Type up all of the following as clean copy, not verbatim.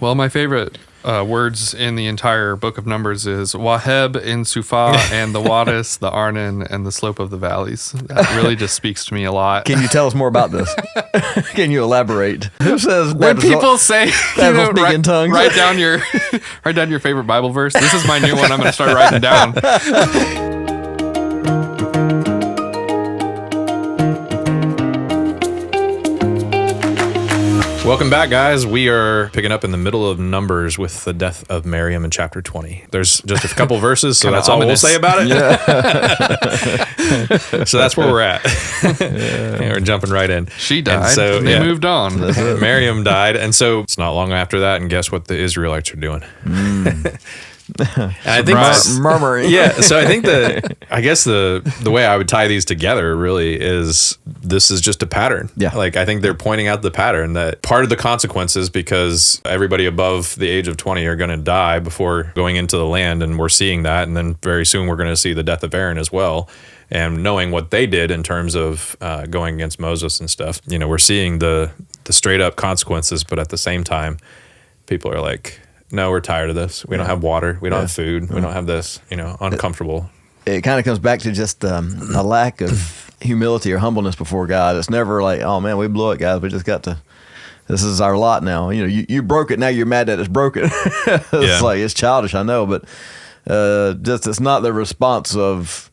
Well, my favorite words in the entire book of Numbers is Waheb in Sufa and the Wadis, the Arnon, and the slope of the valleys. That really just speaks to me a lot. Can you tell us more about this? Can you elaborate? Who says when people say, write down your favorite Bible verse? This is my new one. I'm going to start writing down. Welcome back, guys. We are picking up in the middle of Numbers with the death of Miriam in chapter 20. There's just a couple verses, so that's all we'll say about it. Yeah. So that's where we're at. And we're jumping right in. She died, and they moved on. Miriam died, and so it's not long after that, and guess what the Israelites are doing? And I think murmuring. Yeah, so I think the way I would tie these together really is this is just a pattern. Yeah. Like I think they're pointing out the pattern that part of the consequences, because everybody above the age of 20 are going to die before going into the land, and we're seeing that, and then very soon we're going to see the death of Aaron as well. And knowing what they did in terms of going against Moses and stuff, we're seeing the straight up consequences, but at the same time, people are like, no, we're tired of this. We don't have water. We don't have food. We don't have this, uncomfortable. It kind of comes back to just a lack of humility or humbleness before God. It's never like, oh man, we blew it, guys. We just got to, this is our lot now. You broke it. Now you're mad that it's broken. It's like, it's childish, I know, but just it's not the response of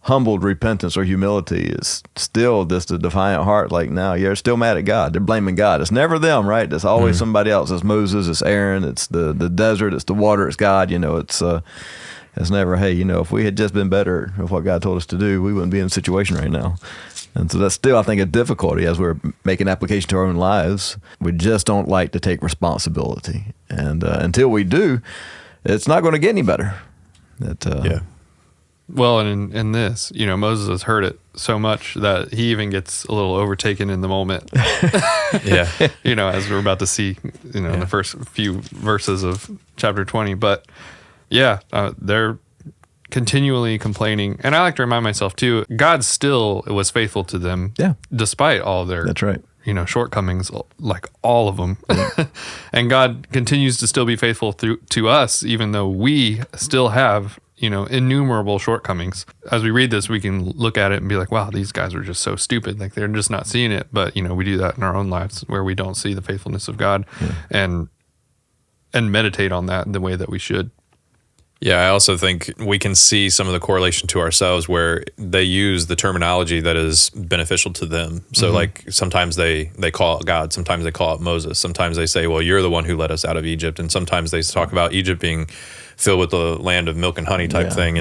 humbled repentance or humility. Is still just a defiant heart. Like, no, you're still mad at God. They're blaming God. It's never them, right? It's always somebody else. It's Moses, it's Aaron, it's the desert, it's the water, it's God. It's never, hey, if we had just been better at what God told us to do, we wouldn't be in a situation right now. And so that's still, I think, a difficulty as we're making application to our own lives. We just don't like to take responsibility. And until we do, it's not going to get any better. Well, and in this, Moses has heard it so much that he even gets a little overtaken in the moment. Yeah. As we're about to see, in the first few verses of chapter 20. But they're continually complaining. And I like to remind myself too, God still was faithful to them. Yeah. Despite all their, that's right, shortcomings, like all of them. And God continues to still be faithful to us, even though we still have innumerable shortcomings. As we read this, we can look at it and be like, wow, these guys are just so stupid. Like, they're just not seeing it. But, we do that in our own lives where we don't see the faithfulness of God and meditate on that in the way that we should. Yeah, I also think we can see some of the correlation to ourselves where they use the terminology that is beneficial to them. So like sometimes they call out God, sometimes they call out Moses, sometimes they say, well, you're the one who led us out of Egypt. And sometimes they talk about Egypt being filled with the land of milk and honey type thing.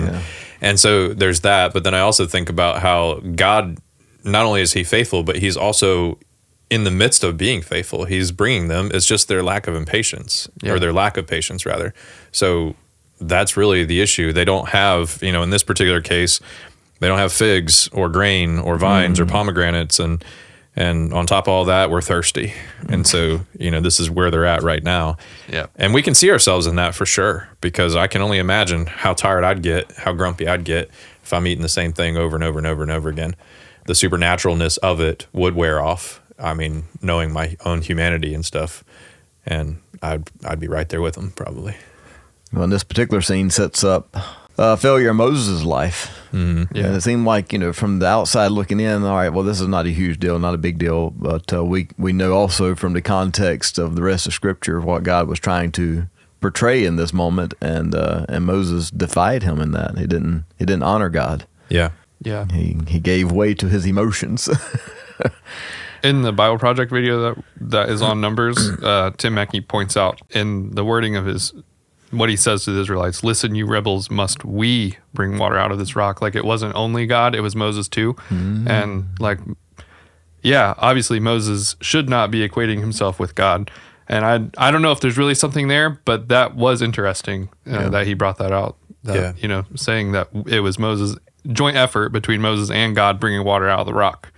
And so there's that. But then I also think about how God, not only is he faithful, but he's also in the midst of being faithful. He's bringing them. It's just their lack of impatience or their lack of patience rather. So that's really the issue. They don't have, in this particular case, they don't have figs or grain or vines or pomegranates. And on top of all that, we're thirsty. And so, this is where they're at right now. Yeah. And we can see ourselves in that for sure, because I can only imagine how tired I'd get, how grumpy I'd get if I'm eating the same thing over and over and over and over again. The supernaturalness of it would wear off. I mean, knowing my own humanity and stuff. And I'd be right there with them probably. Well, this particular scene sets up failure in Moses' life. Mm-hmm. Yeah. And it seemed like, from the outside looking in, all right, well, this is not a huge deal, not a big deal. But we know also from the context of the rest of Scripture what God was trying to portray in this moment. And Moses defied him in that. He didn't honor God. Yeah. Yeah. He gave way to his emotions. In the Bible Project video that is on Numbers, Tim Mackey points out in the wording of what he says to the Israelites, listen, you rebels, must we bring water out of this rock? Like, it wasn't only God, it was Moses too. And obviously Moses should not be equating himself with God. And I don't know if there's really something there, but that was interesting that he brought that out. Saying that it was Moses' joint effort between Moses and God bringing water out of the rock,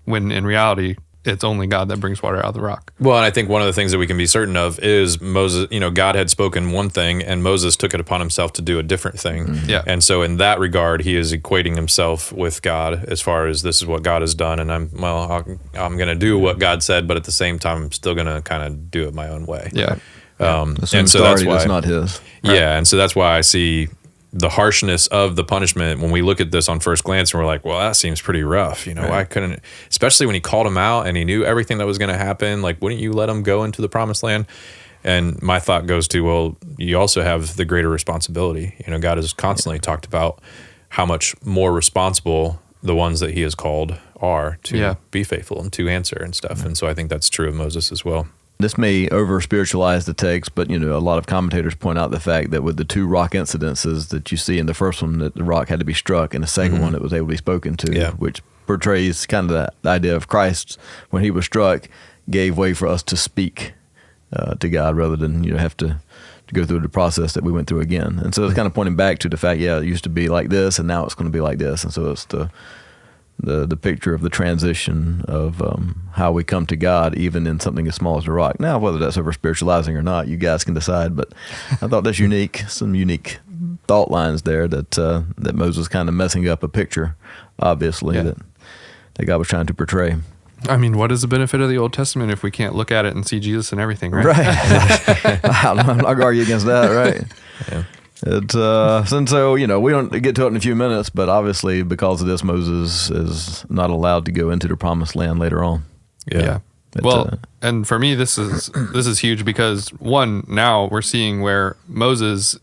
when in reality, it's only God that brings water out of the rock. Well, and I think one of the things that we can be certain of is Moses, God had spoken one thing and Moses took it upon himself to do a different thing. Mm-hmm. Yeah. And so in that regard, he is equating himself with God as far as this is what God has done. And I'm going to do what God said, but at the same time, I'm still going to kind of do it my own way. Yeah. Assume And so authority that's that's why, not his. yeah. And so that's why I see the harshness of the punishment when we look at this on first glance and we're like, well, that seems pretty rough. You know, why couldn't, especially when he called him out and he knew everything that was going to happen, like, wouldn't you let him go into the promised land? And my thought goes to, well, you also have the greater responsibility. You know, God has constantly talked about how much more responsible the ones that he has called are to be faithful and to answer and stuff. And so I think that's true of Moses as well. This may over spiritualize the text, but you know, a lot of commentators point out the fact that with the 2 rock incidences that you see in the first one, that the rock had to be struck, and the second one it was able to be spoken to, which portrays kind of the idea of Christ when he was struck, gave way for us to speak to God rather than have to go through the process that we went through again. And so it's kind of pointing back to the fact, it used to be like this, and now it's going to be like this. And so it's the picture of the transition of how we come to God, even in something as small as a rock. Now, whether that's over spiritualizing or not, you guys can decide. But I thought that's unique, some unique thought lines there that Moses kind of messing up a picture, obviously, that God was trying to portray. I mean, what is the benefit of the Old Testament if we can't look at it and see Jesus and everything, right? Right. I'm not going to argue against that, right? Yeah. And so, we don't get to it in a few minutes, but obviously because of this, Moses is not allowed to go into the promised land later on. Yeah. Well, and for me, this is huge because one, now we're seeing where Moses,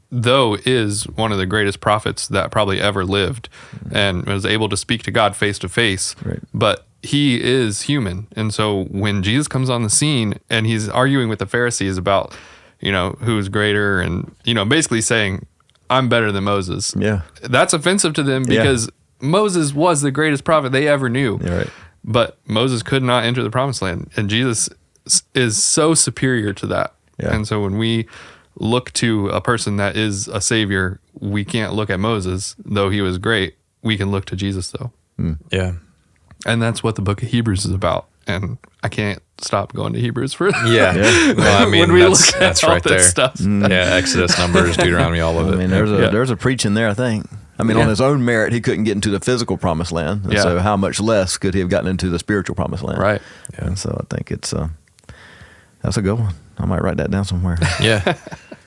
though, is one of the greatest prophets that probably ever lived and was able to speak to God face to face, but he is human. And so when Jesus comes on the scene and he's arguing with the Pharisees about who's greater, and, basically saying, I'm better than Moses. Yeah. That's offensive to them because Moses was the greatest prophet they ever knew. Yeah, right. But Moses could not enter the promised land. And Jesus is so superior to that. Yeah. And so when we look to a person that is a savior, we can't look at Moses, though he was great. We can look to Jesus, though. Yeah. And that's what the book of Hebrews is about. And I can't stop going to Hebrews for Well, I mean, when we that's, look at that's all right this there. stuff. Yeah, Exodus, Numbers, Deuteronomy, all of it. I mean, there's a preaching there, I think. I mean, on his own merit, he couldn't get into the physical promised land. And so how much less could he have gotten into the spiritual promised land? Right. Yeah. And so I think that's a good one. I might write that down somewhere. Yeah.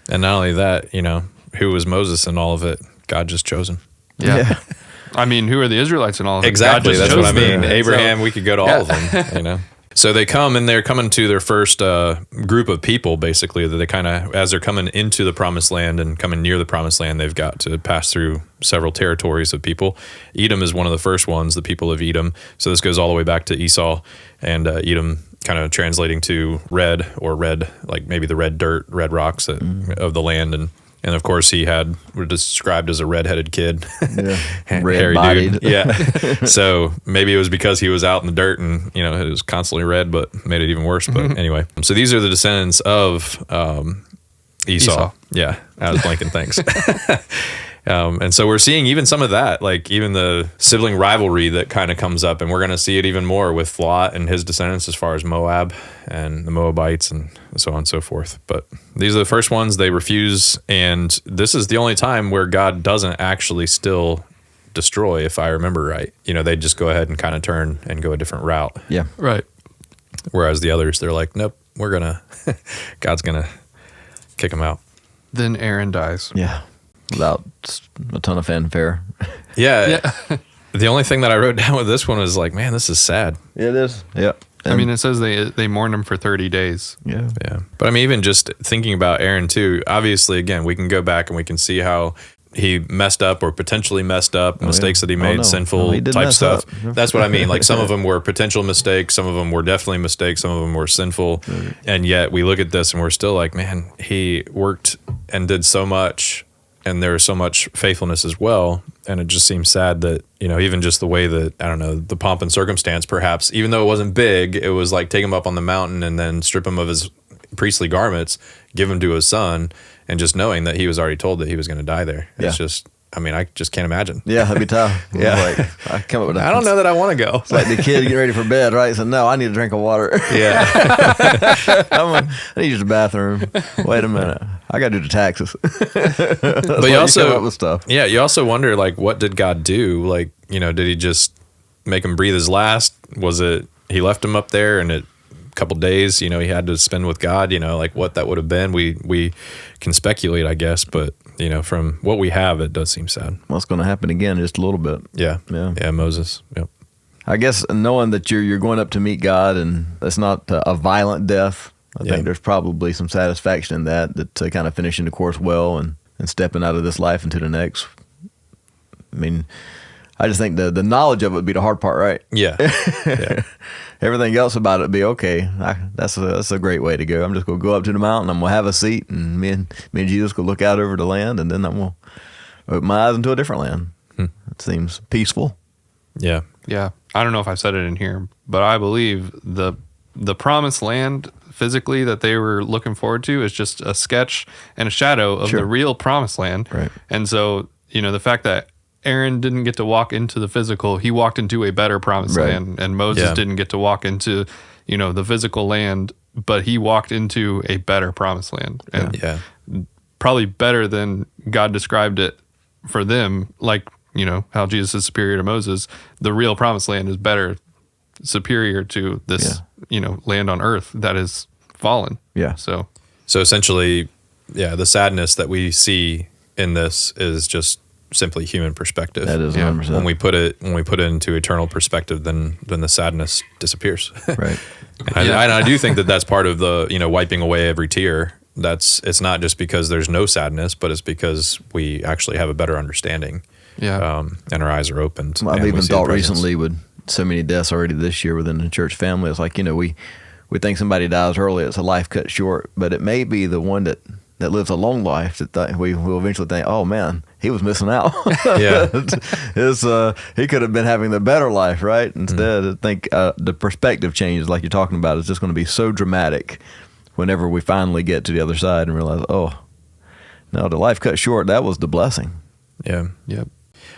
And not only that, who was Moses in all of it? God just chose him. Yeah. I mean, who are the Israelites and all of it? Exactly. God just That's what I chose mean. them. Abraham, we could go to all of them, So they come and they're coming to their first group of people, basically, that they kind of, as they're coming into the promised land and coming near the promised land, they've got to pass through several territories of people. Edom is one of the first ones, the people of Edom. So this goes all the way back to Esau, and Edom kind of translating to red, like maybe the red dirt, red rocks of the land. And of course, he was described as a redheaded kid, hairy dude. Yeah. So maybe it was because he was out in the dirt and it was constantly red, but made it even worse. But anyway, so these are the descendants of Esau. Yeah, I was blanking. Thanks. And so we're seeing even some of that, like even the sibling rivalry that kind of comes up, and we're going to see it even more with Lot and his descendants as far as Moab and the Moabites and so on and so forth. But these are the first ones. They refuse, and this is the only time where God doesn't actually still destroy, if I remember right. They just go ahead and kind of turn and go a different route. Yeah. Right. Whereas the others, they're like, nope, God's going to kick them out. Then Aaron dies. Yeah. Without a ton of fanfare. Yeah. The only thing that I wrote down with this one is like, man, this is sad. It is. Yeah. I mean, it says they mourn him for 30 days. Yeah. Yeah. But I mean, even just thinking about Aaron too, obviously, again, we can go back and we can see how he messed up or potentially messed up, mistakes that he made, sinful he did type mess stuff. up. That's what I mean. Like some of them were potential mistakes. Some of them were definitely mistakes. Some of them were sinful. And yet we look at this and we're still like, man, he worked and did so much. And there was so much faithfulness as well. And it just seems sad that, even just the way that, I don't know, the pomp and circumstance, perhaps, even though it wasn't big, it was like take him up on the mountain and then strip him of his priestly garments, give him to his son, and just knowing that he was already told that he was going to die there. It's just, I just can't imagine. Yeah, that'd be tough. Yeah. I come up with I don't know that I want to go. It's like the kid getting ready for bed, right? So no, I need a drink of water. Yeah. I need to use the bathroom. Wait a minute. I got to do the taxes. But you also, come up with stuff. Yeah, you also wonder, like, what did God do? Like, did he just make him breathe his last? Was it he left him up there and it couple days, he had to spend with God, like what that would have been. We can speculate, I guess, but from what we have, it does seem sad. What's going to happen again in just a little bit? Yeah, Moses. Yep. I guess knowing that you're going up to meet God and it's not a violent death, I think there's probably some satisfaction in that to kind of finishing the course well and stepping out of this life into the next. I mean, I just think the knowledge of it would be the hard part, right? Yeah. Everything else about it would be okay. That's a great way to go. I'm just going to go up to the mountain. I'm going to have a seat, and me and Jesus go look out over the land, and then I'm going to open my eyes into a different land. It seems peaceful. Yeah. Yeah. I don't know if I've said it in here, but I believe the promised land physically that they were looking forward to is just a sketch and a shadow of the real promised land. Right. And so, the fact that Aaron didn't get to walk into the physical, he walked into a better promised land, and Moses didn't get to walk into, the physical land, but he walked into a better promised land. And probably better than God described it for them, like, how Jesus is superior to Moses. The real promised land is better, superior to this, land on earth that is fallen. Yeah. So essentially, the sadness that we see in this is just simply human perspective. That is 100%. When we put it into eternal perspective, then the sadness disappears. Right. And I do think that that's part of the wiping away every tear. It's not just because there's no sadness, but it's because we actually have a better understanding. yeah, And our eyes are opened. Well, I've and we even see the thought presence. recently with so many deaths already this year within the church family, it's like, we think somebody dies early, it's a life cut short, but it may be the one that lives a long life that we will eventually think, oh man, he was missing out. Yeah. He could have been having the better life, right? Instead, I think the perspective change, like you're talking about, is just going to be so dramatic whenever we finally get to the other side and realize, oh, no, the life cut short, that was the blessing. Yeah. yep,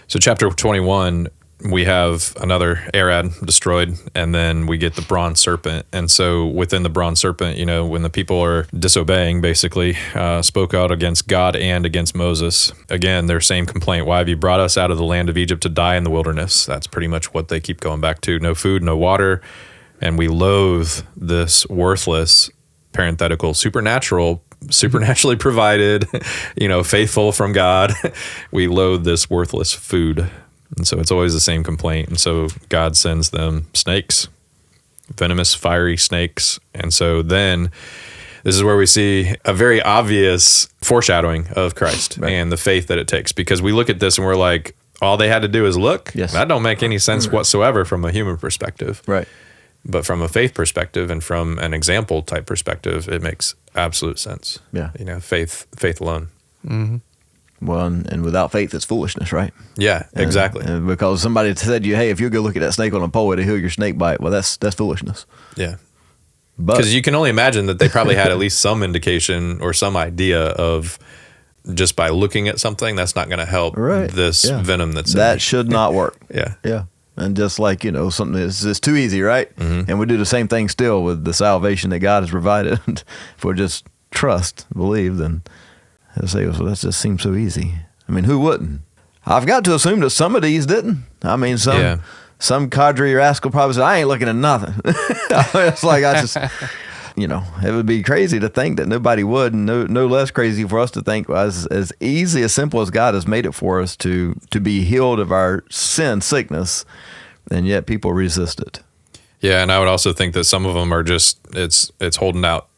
So chapter 21, we have another Arad destroyed, and then we get the bronze serpent. And so within the bronze serpent, when the people are disobeying, basically, spoke out against God and against Moses. Again, their same complaint. Why have you brought us out of the land of Egypt to die in the wilderness? That's pretty much what they keep going back to. No food, no water. And we loathe this worthless, parenthetical, supernaturally provided, faithful from God. We loathe this worthless food. And so it's always the same complaint. And so God sends them snakes, venomous, fiery snakes. And so then this is where we see a very obvious foreshadowing of Christ and the faith that it takes. Because we look at this and we're like, all they had to do is look. Yes. That don't make any sense whatsoever from a human perspective. Right. But from a faith perspective and from an example type perspective, it makes absolute sense. Yeah. Faith alone. Well, and without faith, it's foolishness, right? Yeah, exactly. And because somebody said to you, hey, if you go look at that snake on a pole, it'll heal your snake bite. Well, that's foolishness. Yeah. But Because you can only imagine that they probably had at least some indication or some idea of just by looking at something, that's not going to help this venom that's in that it. should not work. Yeah. Yeah. And just like, something that's just too easy, right? And we do the same thing still with the salvation that God has provided. If we just trust, believe, then they'll say, well, that just seems so easy. I mean, who wouldn't? I've got to assume that some of these didn't. I mean, some cadre rascal probably said, I ain't looking at nothing. It's like, it would be crazy to think that nobody would, and no less crazy for us to think as easy, as simple as God has made it for us to be healed of our sin, sickness, and yet people resist it. Yeah, and I would also think that some of them are just, it's holding out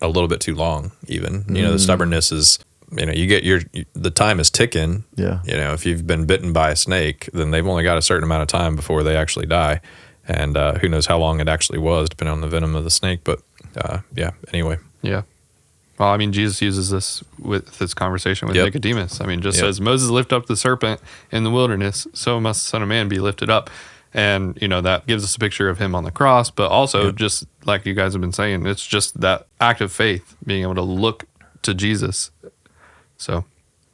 a little bit too long even. The stubbornness is, the time is ticking. Yeah. If you've been bitten by a snake, then they've only got a certain amount of time before they actually die. And who knows how long it actually was, depending on the venom of the snake. But anyway. yeah. Well, I mean, Jesus uses this with this conversation with Nicodemus. I mean, just says, Moses lifted up the serpent in the wilderness, so must the Son of Man be lifted up. And, that gives us a picture of him on the cross, but also just like you guys have been saying, it's just that act of faith, being able to look to Jesus. So,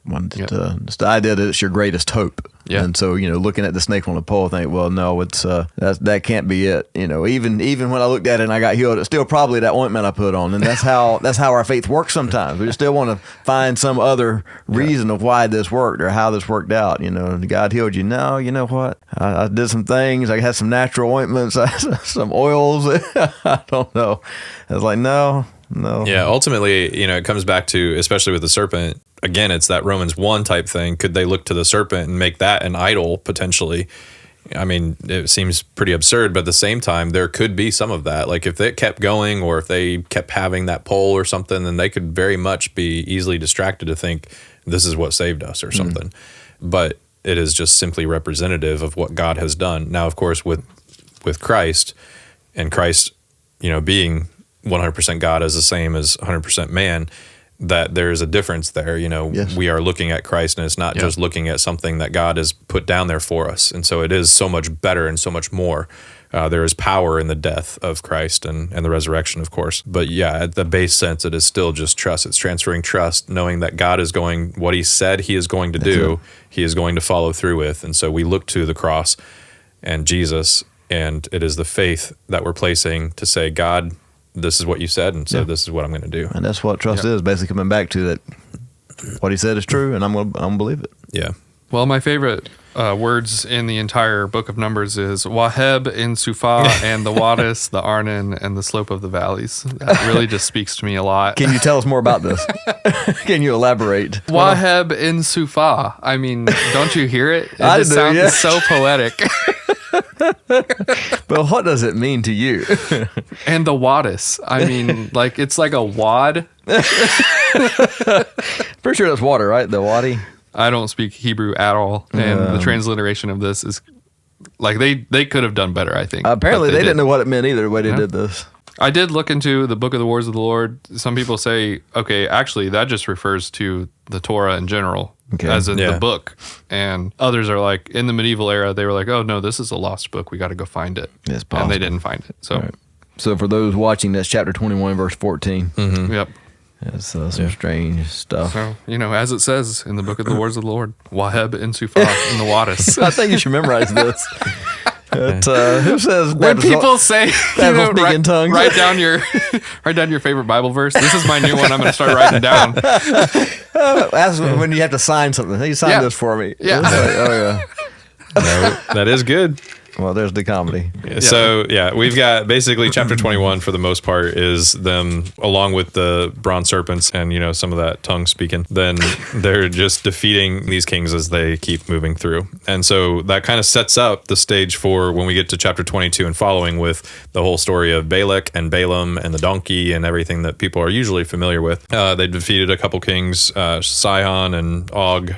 It's the idea that it's your greatest hope. Yeah. And so, looking at the snake on the pole, I think, well, no, it's that can't be it. Even when I looked at it and I got healed, it's still probably that ointment I put on. And that's how our faith works sometimes. We still want to find some other reason of why this worked or how this worked out. God healed you. No, you know what? I did some things. I had some natural ointments, some oils. I don't know. I was like, no. Yeah, ultimately, it comes back to, especially with the serpent, again, it's that Romans 1 type thing. Could they look to the serpent and make that an idol potentially? I mean, it seems pretty absurd, but at the same time, there could be some of that. Like if it kept going or if they kept having that pole or something, then they could very much be easily distracted to think this is what saved us or something. But it is just simply representative of what God has done. Now, of course, with Christ, and Christ, being 100% God is the same as 100% man, that there's a difference there. Yes. We are looking at Christ, and it's not just looking at something that God has put down there for us. And so it is so much better and so much more. There is power in the death of Christ and the resurrection, of course. But yeah, at the base sense, it is still just trust. It's transferring trust, knowing that God is going, what he said he is going to do, he is going to follow through with. And so we look to the cross and Jesus, and it is the faith that we're placing to say, God, this is what you said, and so this is what I'm going to do. And that's what trust is, basically coming back to that. What he said is true, and I'm gonna believe it. Yeah. Well, my favorite words in the entire book of Numbers is Waheb in Sufa and the Wadis, the Arnon, and the slope of the valleys. That really just speaks to me a lot. Can you tell us more about this? Can you elaborate? Waheb in Sufa. I mean, don't you hear it? It I just do, sounds yeah. so poetic. But what does it mean to you? And the Wadis. I mean, it's like a wad. Pretty sure that's water, right? The wadi. I don't speak Hebrew at all, and the transliteration of this is they could have done better, I think. Apparently, but they didn't know what it meant either. The way they Yeah. did this. I did look into the Book of the Wars of the Lord. Some people say, okay, actually, that just refers to the Torah in general, as in the book. And others are like, in the medieval era, they were like, oh, no, this is a lost book. We got to go find it. It's and possible. they didn't find it. So, Right. So for those watching, that's chapter 21, verse 14. Yep. That's some strange stuff. So, as it says in the Book of the Wars of the Lord, Waheb in Sufa in the Wadis. I think you should memorize this. Who says When people say, speak in tongues. write down your favorite Bible verse. This is my new one. I'm going to start writing down. That's when you have to sign something. Hey, sign this for me. Yeah. It's like, oh yeah. No, that is good. Well, there's the comedy. So we've got basically chapter 21 for the most part is them along with the bronze serpents and some of that tongue speaking. Then they're just defeating these kings as they keep moving through, and so that kind of sets up the stage for when we get to chapter 22 and following with the whole story of Balak and Balaam and the donkey and everything that people are usually familiar with. They defeated a couple kings, Sihon and Og.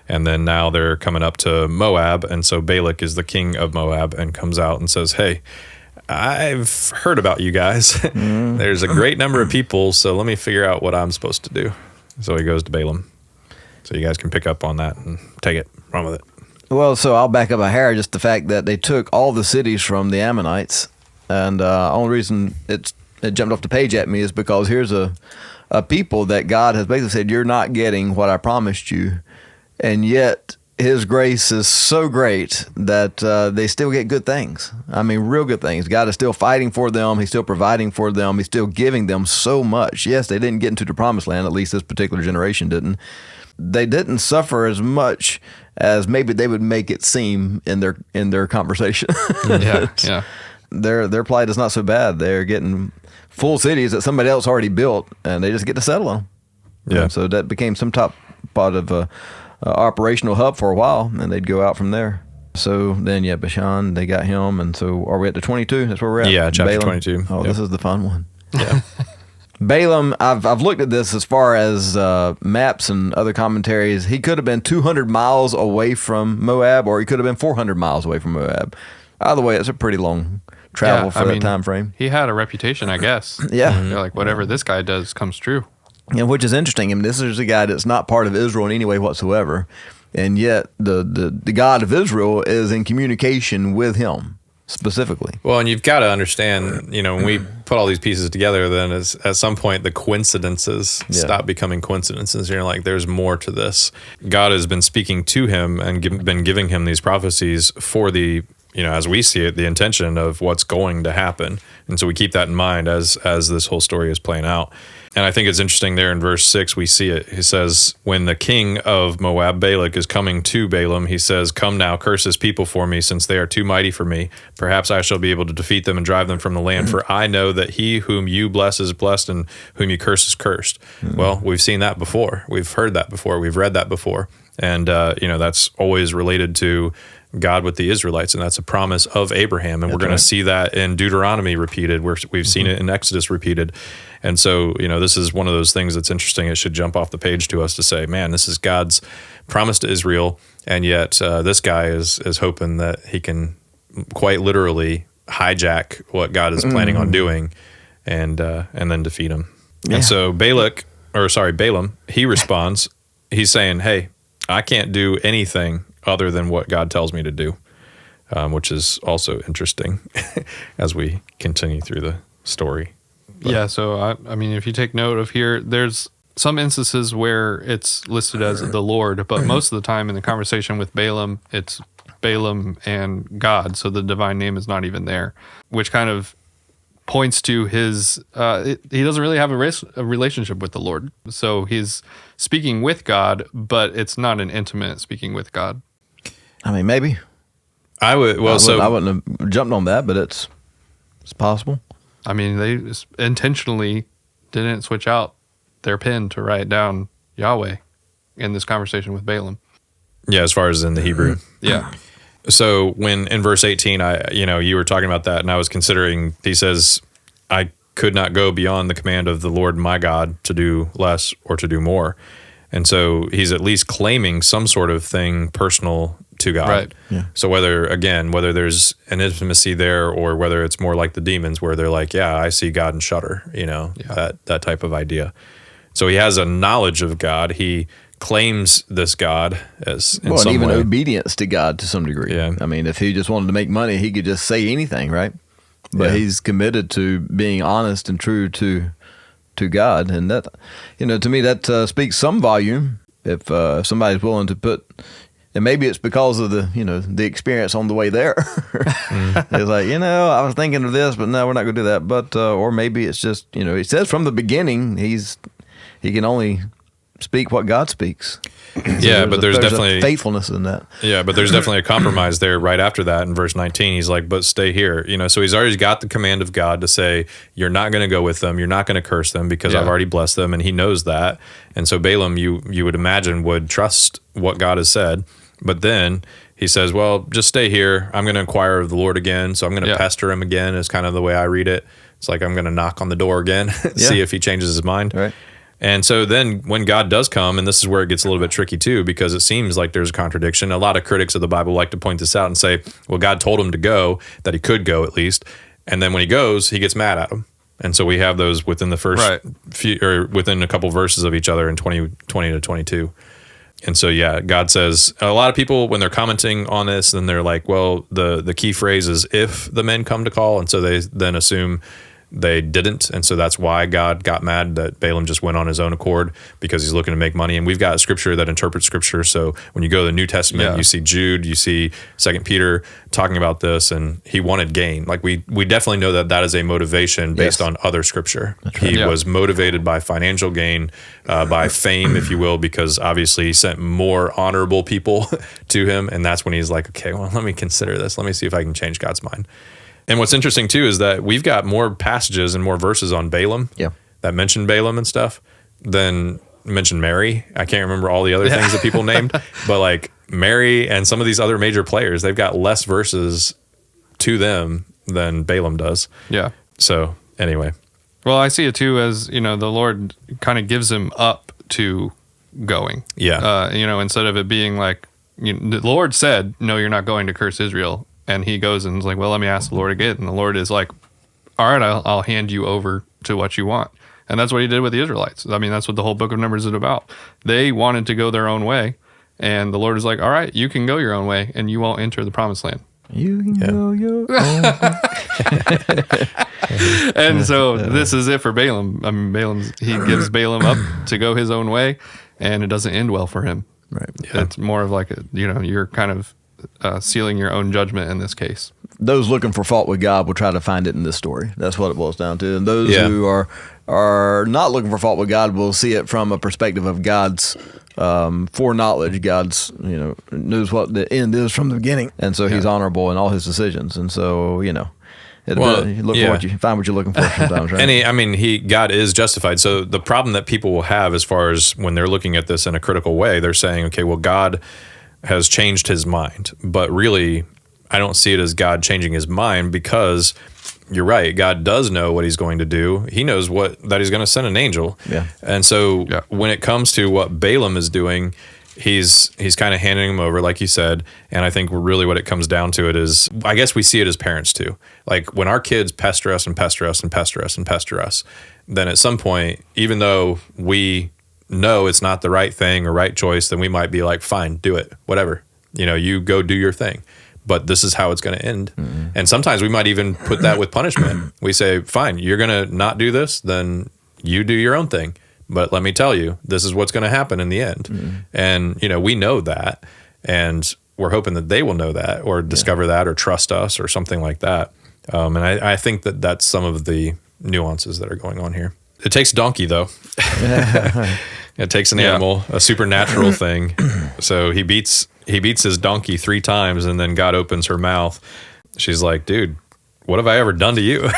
And then now they're coming up to Moab. And so Balak is the king of Moab and comes out and says, hey, I've heard about you guys. There's a great number of people, so let me figure out what I'm supposed to do. So he goes to Balaam. So you guys can pick up on that and take it, run with it. Well, so I'll back up a hair. Just the fact that they took all the cities from the Ammonites. And the only reason it jumped off the page at me is because here's a people that God has basically said, you're not getting what I promised you. And yet his grace is so great that they still get good things. I mean, real good things. God is still fighting for them. He's still providing for them. He's still giving them so much. Yes, they didn't get into the promised land. At least this particular generation didn't. They didn't suffer as much as maybe they would make it seem in their conversation. Yeah. Their plight is not so bad. They're getting full cities that somebody else already built, and they just get to settle on. Yeah. So that became some top part of a operational hub for a while, and they'd go out from there. So then, Bashan, they got him, and so are we at the 22? That's where we're at? Yeah, chapter Balaam? 22. Oh, Yep. This is the fun one. Yeah. Balaam, I've looked at this as far as maps and other commentaries. He could have been 200 miles away from Moab, or he could have been 400 miles away from Moab. Either way, it's a pretty long travel for that time frame. He had a reputation, I guess. Yeah. They're like, whatever this guy does comes true. And which is interesting. I mean, this is a guy that's not part of Israel in any way whatsoever, and yet the God of Israel is in communication with him. specifically. Well, and you've got to understand, when we put all these pieces together, then at some point the coincidences stop becoming coincidences. You're like, there's more to this. God has been speaking to him and been giving him these prophecies for the, as we see it, the intention of what's going to happen. And so we keep that in mind as this whole story is playing out. And I think it's interesting there in verse 6, we see it. He says, when the king of Moab, Balak, is coming to Balaam, he says, come now, curse this people for me, since they are too mighty for me. Perhaps I shall be able to defeat them and drive them from the land. For I know that he whom you bless is blessed, and whom you curse is cursed. Well, we've seen that before. We've heard that before. We've read that before. And, that's always related to God with the Israelites, and that's a promise of Abraham. And we're going to see that in Deuteronomy repeated. We've seen it in Exodus repeated. And so, this is one of those things that's interesting. It should jump off the page to us to say, man, this is God's promise to Israel. And yet this guy is hoping that he can quite literally hijack what God is planning on doing and then defeat him. Yeah. And so Balaam, he responds, he's saying, hey, I can't do anything other than what God tells me to do, which is also interesting as we continue through the story. But, yeah, so I mean, if you take note of here, there's some instances where it's listed as the Lord, but most of the time in the conversation with Balaam, it's Balaam and God, so the divine name is not even there, which kind of points to his, he doesn't really have a relationship with the Lord. So he's speaking with God, but it's not an intimate speaking with God. I mean, maybe. I wouldn't have jumped on that, but it's possible. I mean, they intentionally didn't switch out their pen to write down Yahweh in this conversation with Balaam. Yeah, as far as in the Hebrew. Yeah. So when in verse 18, you were talking about that, and I was considering, he says, I could not go beyond the command of the Lord my God to do less or to do more. And so he's at least claiming some sort of thing personal to God. Right. Yeah. So whether there's an intimacy there, or whether it's more like the demons where they're like, yeah, I see God and shudder, that type of idea. So he has a knowledge of God. He claims this God as in some even way. Obedience to God to some degree. Yeah. I mean, if he just wanted to make money, he could just say anything, right? But he's committed to being honest and true to God, and that, to me, that speaks some volume. If somebody's willing to put, and maybe it's because of the experience on the way there. It's like, I was thinking of this, but no, we're not going to do that. But or maybe it's just, it says from the beginning he can only speak what God speaks. Yeah, but there's definitely a faithfulness in that. Yeah, but there's definitely a compromise there right after that in verse 19. He's like, but stay here. So he's already got the command of God to say, you're not going to go with them. You're not going to curse them because I've already blessed them. And he knows that. And so Balaam, you would imagine, would trust what God has said. But then he says, well, just stay here. I'm going to inquire of the Lord again. So I'm going to pester him again is kind of the way I read it. It's like I'm going to knock on the door again, see if he changes his mind. Right. And so then when God does come, and this is where it gets a little bit tricky too, because it seems like there's a contradiction. A lot of critics of the Bible like to point this out and say, well, God told him to go, that he could go at least. And then when he goes, he gets mad at him. And so we have those within the first few, or within a couple verses of each other in 20 to 22. And so, God says, a lot of people, when they're commenting on this, then they're like, well, the key phrase is if the men come to call. And so they then assume they didn't. And so that's why God got mad that Balaam just went on his own accord, because he's looking to make money. And we've got a scripture that interprets scripture. So when you go to the New Testament, you see Jude, you see 2 Peter talking about this, and he wanted gain. Like we definitely know that is a motivation based on other scripture. He was motivated by financial gain, by fame, if you will, because obviously he sent more honorable people to him. And that's when he's like, okay, well, let me consider this. Let me see if I can change God's mind. And what's interesting too is that we've got more passages and more verses on Balaam that mention Balaam and stuff than mention Mary. I can't remember all the other things that people named, but like Mary and some of these other major players, they've got less verses to them than Balaam does. Yeah. So anyway. Well, I see it too as, the Lord kind of gives him up to going. Yeah. Instead of it being like, the Lord said, no, you're not going to curse Israel. And he goes and is like, well, let me ask the Lord again. And the Lord is like, all right, I'll hand you over to what you want. And that's what he did with the Israelites. I mean, that's what the whole book of Numbers is about. They wanted to go their own way. And the Lord is like, all right, you can go your own way and you won't enter the promised land. You can Yeah. go your own. And so this is it for Balaam. I mean, he gives Balaam up to go his own way, and it doesn't end well for him. Right. It's more of like you're kind of sealing your own judgment in this case. Those looking for fault with God will try to find it in this story. That's what it boils down to. And those Yeah. who are not looking for fault with God will see it from a perspective of God's foreknowledge. God's knows what the end is from the beginning, and so He's honorable in all His decisions. And so you look for what you find what you're looking for sometimes, right? And God is justified. So the problem that people will have as far as when they're looking at this in a critical way, they're saying, okay, well, God has changed his mind. But really, I don't see it as God changing his mind, because you're right. God does know what he's going to do. He knows that he's going to send an angel. Yeah. And so when it comes to what Balaam is doing, he's kind of handing him over, like you said. And I think really what it comes down to it is, I guess we see it as parents too. Like when our kids pester us and pester us and pester us and pester us, then at some point, even though we know it's not the right thing or right choice, then we might be like, fine, do it, whatever. You go do your thing. But this is how it's going to end. Mm-hmm. And sometimes we might even put that with punishment. We say, fine, you're going to not do this, then you do your own thing. But let me tell you, this is what's going to happen in the end. Mm-hmm. And, we know that. And we're hoping that they will know that or discover that or trust us or something like that. And I think that that's some of the nuances that are going on here. It takes a donkey, though. It takes an animal, a supernatural thing. So he beats his donkey 3 times, and then God opens her mouth. She's like, dude, what have I ever done to you?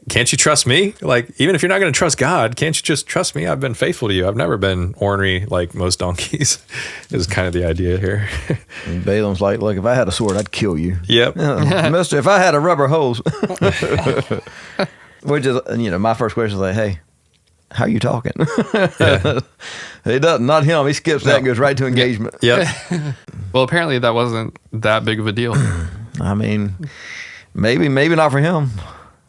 Can't you trust me? Like, even if you're not going to trust God, can't you just trust me? I've been faithful to you. I've never been ornery like most donkeys, is kind of the idea here. And Balaam's like, look, if I had a sword, I'd kill you. Yep. Mister, if I had a rubber hose. Which is, my first question is like, hey, how you talking? Yeah. He doesn't, not him. He skips that and goes right to engagement. Yep. Well, apparently that wasn't that big of a deal. I mean, maybe not for him.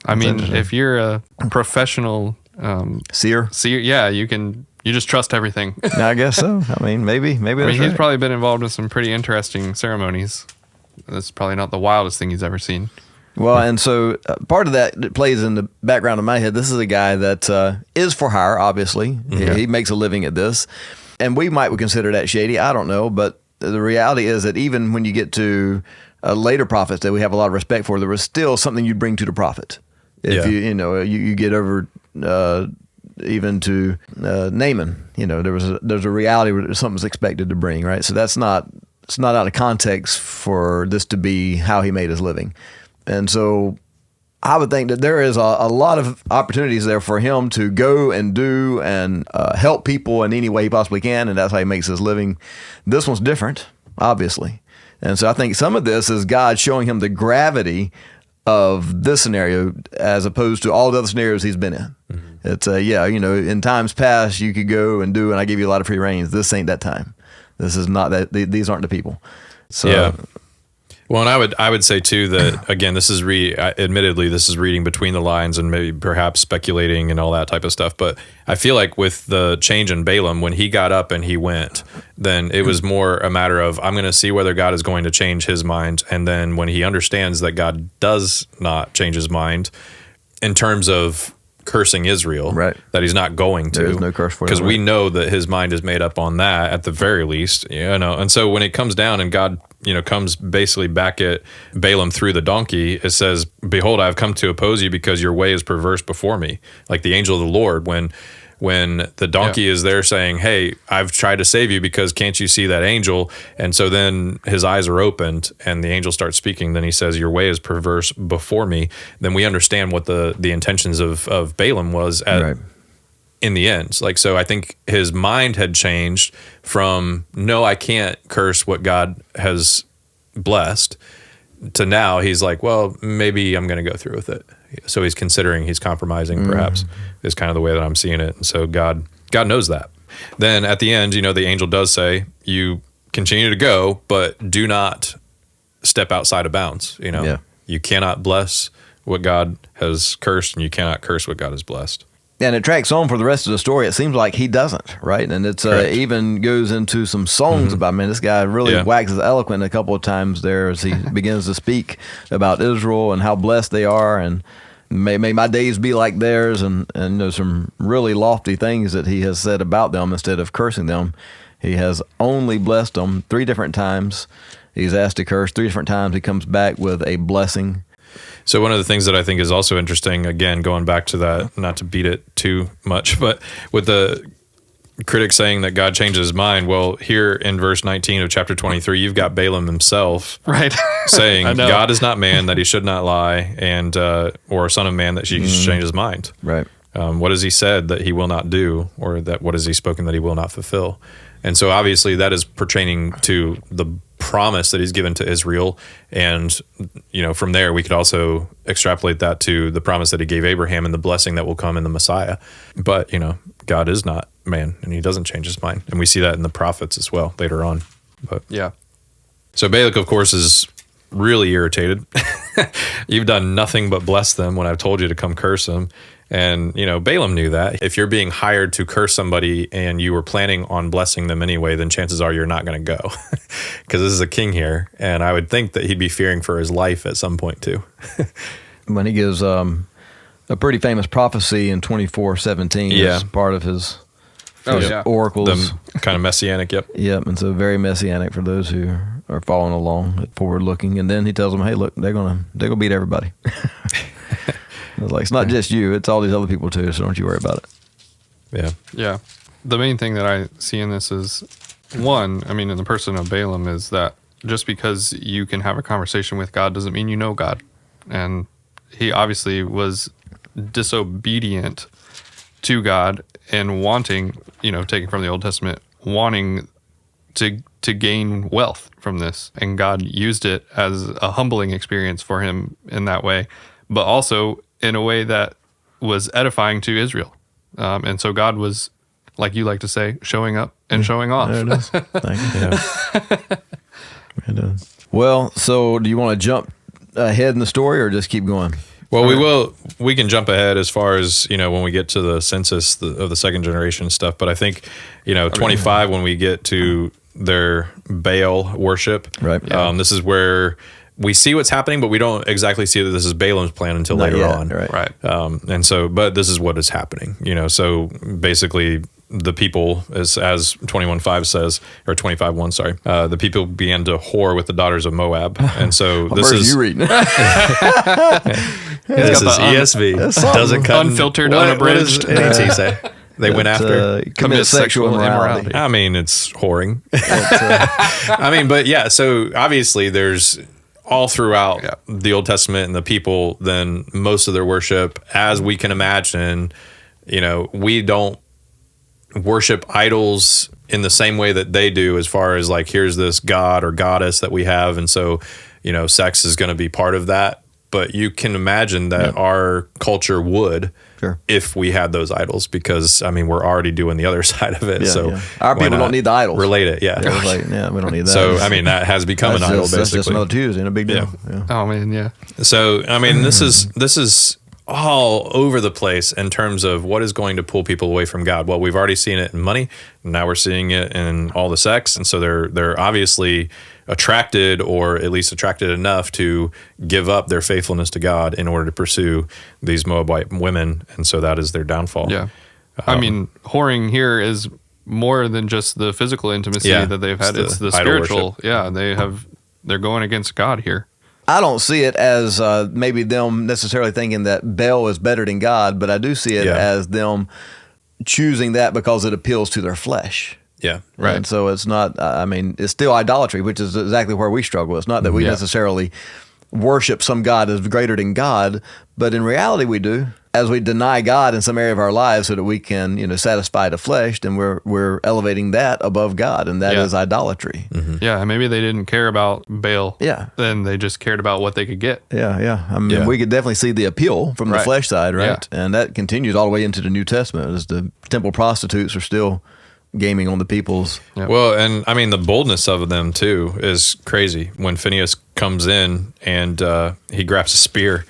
I mean, if you're a professional Seer? yeah, you just trust everything. I guess so. I mean, maybe that's he's right. probably been involved in some pretty interesting ceremonies. That's probably not the wildest thing he's ever seen. Well, and so part of that plays in the background of my head. This is a guy that is for hire, obviously. Mm-hmm. He makes a living at this. And we might consider that shady. I don't know. But the reality is that even when you get to later prophets that we have a lot of respect for, there was still something you'd bring to the prophet. If you get over even to Naaman, there's a reality where something's expected to bring, right? So it's not out of context for this to be how he made his living. And so I would think that there is a lot of opportunities there for him to go and do and help people in any way he possibly can, and that's how he makes his living. This one's different, obviously. And so I think some of this is God showing him the gravity of this scenario as opposed to all the other scenarios he's been in. Mm-hmm. It's, in times past you could go and do, and I give you a lot of free reins. This ain't that time. This is not that. These aren't the people. So, yeah. Well, and I would say too that again, this is admittedly this is reading between the lines and maybe perhaps speculating and all that type of stuff. But I feel like with the change in Balaam, when he got up and he went, then it was more a matter of I'm going to see whether God is going to change his mind, and then when he understands that God does not change his mind in terms of cursing Israel, right, that he's not going to. There's no curse for him, because we know that his mind is made up on that at the very least, And so when it comes down and God, comes basically back at Balaam through the donkey, it says, "Behold, I have come to oppose you because your way is perverse before me." Like the angel of the Lord, when the donkey is there saying, "Hey, I've tried to save you because can't you see that angel?" And so then his eyes are opened and the angel starts speaking. Then he says, "Your way is perverse before me." Then we understand what the intentions of Balaam was in the end. Like, so I think his mind had changed from, no, I can't curse what God has blessed, to now he's like, well, maybe I'm going to go through with it. So he's considering, he's compromising, perhaps, is kind of the way that I'm seeing it. And so God knows that. Then at the end, the angel does say, you continue to go, but do not step outside of bounds. You cannot bless what God has cursed, and you cannot curse what God has blessed. And it tracks on for the rest of the story. It seems like he doesn't, right? And it's even goes into some songs about, man, this guy really waxes eloquent a couple of times there as he begins to speak about Israel and how blessed they are, and may my days be like theirs, and some really lofty things that he has said about them instead of cursing them. He has only blessed them 3 different times. He's asked to curse 3 different times. He comes back with a blessing. So one of the things that I think is also interesting, again, going back to that, not to beat it too much, but with the critics saying that God changes his mind, well, here in verse 19 of chapter 23, you've got Balaam himself saying, God is not man that he should not lie, and or son of man that he should change his mind. Right. What has he said that he will not do, or that what has he spoken that he will not fulfill? And so obviously that is pertaining to the promise that he's given to Israel. And, from there, we could also extrapolate that to the promise that he gave Abraham and the blessing that will come in the Messiah. But, God is not man, and he doesn't change his mind. And we see that in the prophets as well later on. But yeah. So Balak, of course, is really irritated. You've done nothing but bless them when I've told you to come curse them. And, Balaam knew that. If you're being hired to curse somebody and you were planning on blessing them anyway, then chances are you're not going to go, because this is a king here. And I would think that he'd be fearing for his life at some point too. When he gives a pretty famous prophecy in 24:17 as part of his oracles. The kind of messianic, yep. Yep, and so very messianic for those who are following along, forward looking. And then he tells them, hey, look, they're gonna beat everybody. I was like, it's not just you, it's all these other people too, so don't you worry about it. Yeah. Yeah. The main thing that I see in this is, one, in the person of Balaam, is that just because you can have a conversation with God doesn't mean you know God. And he obviously was disobedient to God and wanting, taking from the Old Testament, wanting to gain wealth from this. And God used it as a humbling experience for him in that way, but also in a way that was edifying to Israel. And so God was, like you like to say, showing up and showing off. There it is. Thank you. It is. Well, so do you want to jump ahead in the story or just keep going? Well, we can jump ahead as far as, when we get to the census of the second generation stuff. But I think, 25, when we get to their Baal worship, right? This is where we see what's happening, but we don't exactly see that this is Balaam's plan until later on. Right. And so, but this is what is happening, so basically the people, as 21:5 says, or 25:1, sorry, the people began to whore with the daughters of Moab. And so this is... you reading? This is ESV. Doesn't cut unfiltered, What unabridged. does NET say? They went after commit sexual immorality. It's whoring. But yeah, so obviously there's all throughout the Old Testament and the people, then most of their worship, as we can imagine, we don't worship idols in the same way that they do, as far as like, here's this god or goddess that we have. And so, sex is going to be part of that. But you can imagine that our culture would, if we had those idols, because we're already doing the other side of it. Our people don't need the idols. Relate it, we don't need that. So that has become an idol, basically. That's just another Tuesday, and a big deal. Yeah. Oh man, yeah. So this is all over the place in terms of what is going to pull people away from God. Well, we've already seen it in money. Now we're seeing it in all the sex, and so they're obviously attracted, or at least attracted enough to give up their faithfulness to God in order to pursue these Moabite women, and so that is their downfall. Yeah, whoring here is more than just the physical intimacy that they've had; it's the spiritual. Worship. Yeah, they're going against God here. I don't see it as maybe them necessarily thinking that Baal is better than God, but I do see it as them choosing that because it appeals to their flesh. Yeah, right. And so it's not, it's still idolatry, which is exactly where we struggle. It's not that we necessarily worship some God as greater than God, but in reality we do. As we deny God in some area of our lives so that we can, satisfy the flesh, then we're elevating that above God, and that is idolatry. Mm-hmm. Yeah, maybe they didn't care about Baal. Yeah. Then they just cared about what they could get. Yeah. We could definitely see the appeal from the flesh side, right? Yeah. And that continues all the way into the New Testament, as the temple prostitutes are still gaming on the people's. Yep. Well, and the boldness of them too is crazy. When Phineas comes in and he grabs a spear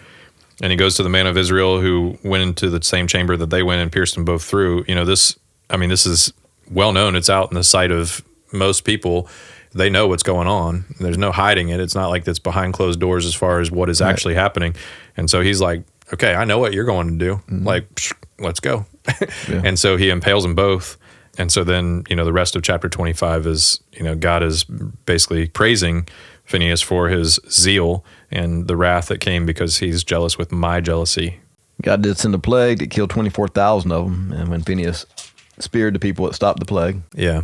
and he goes to the man of Israel who went into the same chamber that they went and pierced them both through. This is well known. It's out in the sight of most people. They know what's going on. There's no hiding it. It's not like it's behind closed doors as far as what is actually happening. And so he's like, okay, I know what you're going to do. Mm-hmm. Like, let's go. And so he impales them both. And so then, the rest of chapter 25 is, God is basically praising Phinehas for his zeal and the wrath that came because he's jealous with my jealousy. God did send a plague that killed 24,000 of them. And when Phinehas speared the people, it stopped the plague. Yeah.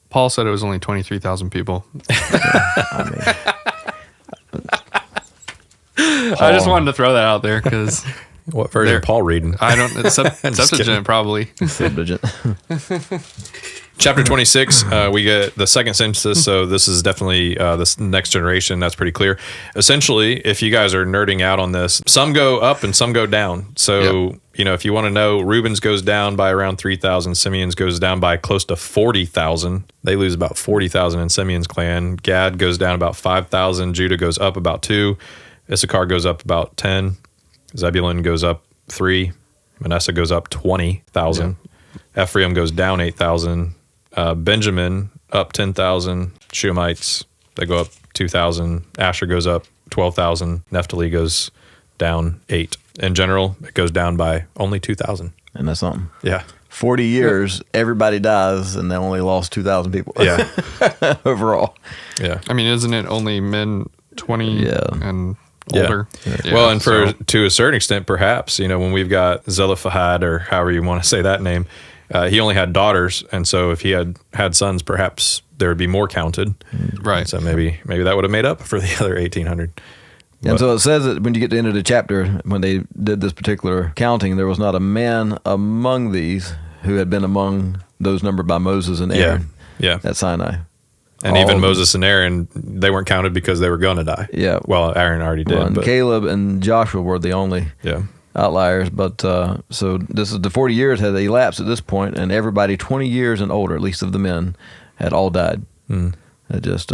Paul said it was only 23,000 people. I I just wanted to throw that out there because What version of Paul reading? I don't. It's Septuagint probably. mean, Septuagint. Chapter 26, we get the second census, so this is definitely this next generation. That's pretty clear. Essentially, if you guys are nerding out on this, some go up and some go down. So, if you want to know, Reuben's goes down by around 3,000. Simeon's goes down by close to 40,000. They lose about 40,000 in Simeon's clan. Gad goes down about 5,000. Judah goes up about 2. Issachar goes up about 10. Zebulun goes up 3. Manasseh goes up 20,000. Ephraim goes down 8,000. Benjamin up 10,000. Shumites, they go up 2,000. Asher goes up 12,000. Naphtali goes down 8. In general, it goes down by only 2,000. And that's something. Yeah. 40 years, everybody dies, and they only lost 2,000 people. Yeah. Overall. Yeah. I mean, isn't it only men 20 and older? Yeah, well, and to a certain extent, perhaps, when we've got Zelophehad, or however you want to say that name, he only had daughters, and so if he had sons, perhaps there would be more counted. Right. So maybe that would have made up for the other 1,800. And so it says that when you get to the end of the chapter, when they did this particular counting, there was not a man among these who had been among those numbered by Moses and Aaron at Sinai. And even Moses and Aaron, they weren't counted because they were going to die. Yeah. Well, Aaron already did. And Caleb and Joshua were the only outliers. But so this is the 40 years had elapsed at this point, and everybody 20 years and older, at least of the men, had all died. It just